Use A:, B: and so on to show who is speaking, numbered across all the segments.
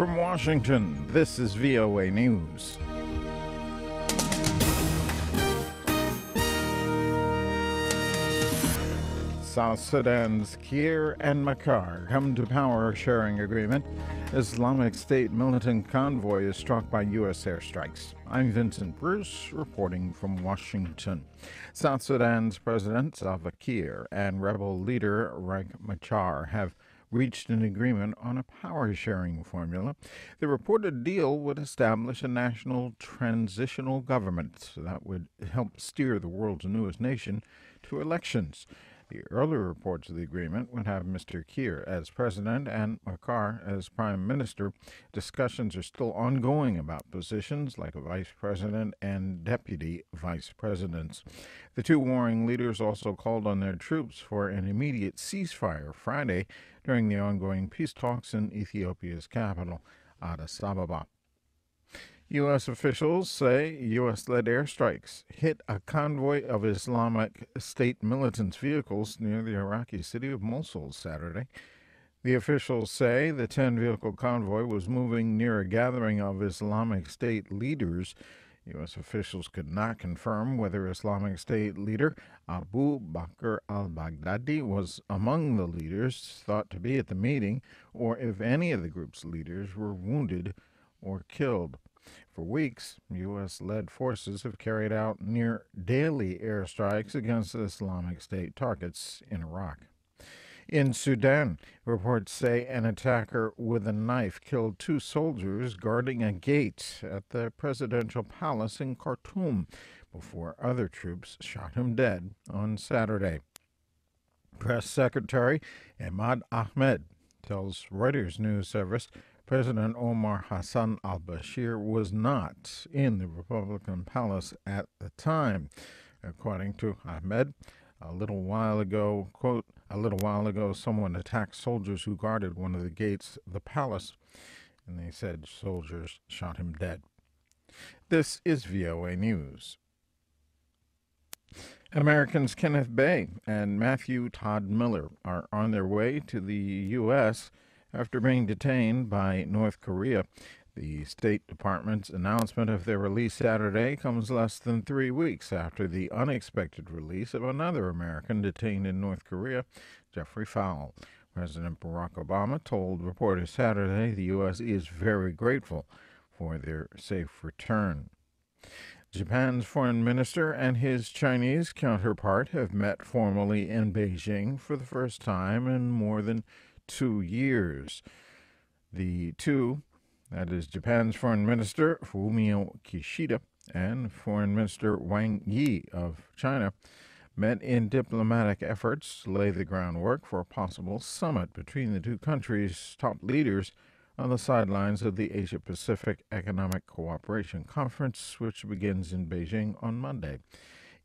A: From Washington, this is VOA News. South Sudan's Kiir and Machar come to power-sharing agreement. Islamic State militant convoy is struck by U.S. airstrikes. I'm Vincent Bruce, reporting from Washington. South Sudan's President Salva Kiir and rebel leader Riek Machar have reached an agreement on a power-sharing formula. The reported deal would establish a national transitional government that would help steer the world's newest nation to elections. The earlier reports of the agreement would have Mr. Kiir as president and Machar as prime minister. Discussions are still ongoing about positions like a vice president and deputy vice presidents. The two warring leaders also called on their troops for an immediate ceasefire Friday during the ongoing peace talks in Ethiopia's capital, Addis Ababa. U.S. officials say U.S.-led airstrikes hit a convoy of Islamic State militants' vehicles near the Iraqi city of Mosul Saturday. The officials say the 10-vehicle convoy was moving near a gathering of Islamic State leaders. U.S. officials could not confirm whether Islamic State leader Abu Bakr al-Baghdadi was among the leaders thought to be at the meeting, or if any of the group's leaders were wounded or killed. For weeks, U.S.-led forces have carried out near daily airstrikes against Islamic State targets in Iraq. In Sudan, reports say an attacker with a knife killed two soldiers guarding a gate at the presidential palace in Khartoum before other troops shot him dead on Saturday. Press Secretary Ahmad Ahmed tells Reuters news service President Omar Hassan al-Bashir was not in the Republican palace at the time. According to Ahmed, a little while ago, quote, a little while ago someone attacked soldiers who guarded one of the gates of the palace, and they said soldiers shot him dead. This is VOA News. Americans Kenneth Bay and Matthew Todd Miller are on their way to the U.S. after being detained by North Korea. The State Department's announcement of their release Saturday comes less than 3 weeks after the unexpected release of another American detained in North Korea, Jeffrey Fowle. President Barack Obama told reporters Saturday the U.S. is very grateful for their safe return. Japan's foreign minister and his Chinese counterpart have met formally in Beijing for the first time in more than 2 years. The two, that is Japan's Foreign Minister Fumio Kishida and Foreign Minister Wang Yi of China, met in diplomatic efforts to lay the groundwork for a possible summit between the two countries' top leaders on the sidelines of the Asia-Pacific Economic Cooperation Conference, which begins in Beijing on Monday.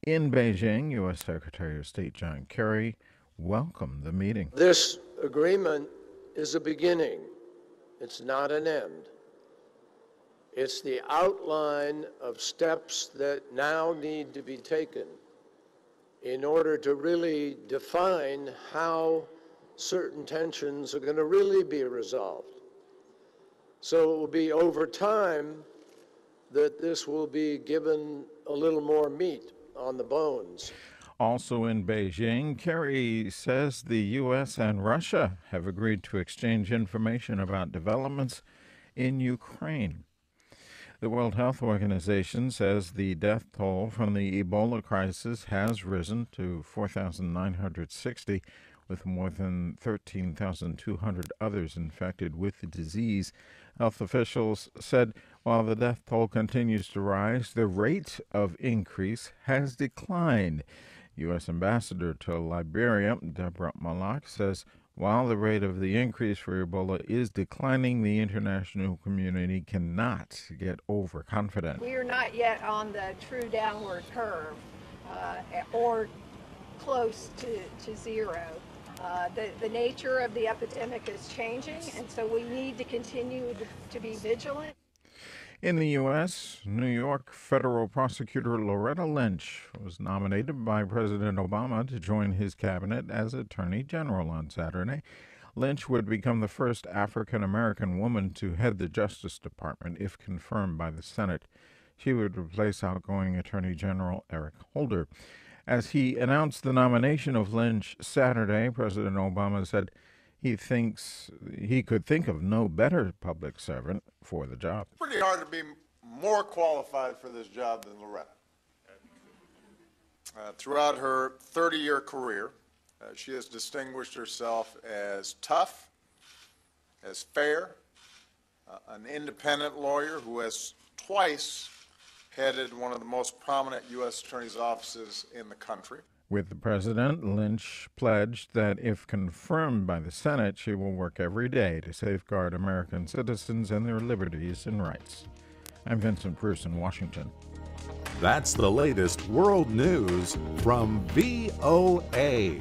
A: In Beijing, U.S. Secretary of State John Kerry welcomed the meeting.
B: This agreement is a beginning. It's not an end. It's the outline of steps that now need to be taken in order to really define how certain tensions are going to really be resolved. So it will be over time that this will be given a little more meat on the bones.
A: Also in Beijing, Kerry says the U.S. and Russia have agreed to exchange information about developments in Ukraine. The World Health Organization says the death toll from the Ebola crisis has risen to 4,960, with more than 13,200 others infected with the disease. Health officials said while the death toll continues to rise, the rate of increase has declined. U.S. Ambassador to Liberia, Deborah Malak, says while the rate of the increase for Ebola is declining, the international community cannot get overconfident.
C: We are not yet on the true downward curve or close to zero. The nature of the epidemic is changing, and so we need to continue to be vigilant.
A: In the U.S., New York federal prosecutor Loretta Lynch was nominated by President Obama to join his cabinet as Attorney General on Saturday. Lynch would become the first African-American woman to head the Justice Department if confirmed by the Senate. She would replace outgoing Attorney General Eric Holder. As he announced the nomination of Lynch Saturday, President Obama said he thinks he could think of no better public servant for the job.
D: It's pretty hard to be more qualified for this job than Loretta. Throughout her 30-year career, she has distinguished herself as tough, as fair, an independent lawyer who has twice headed one of the most prominent U.S. attorney's offices in the country.
A: With the president, Lynch pledged that if confirmed by the Senate, she will work every day to safeguard American citizens and their liberties and rights. I'm Vincent Bruce in Washington.
E: That's the latest world news from VOA.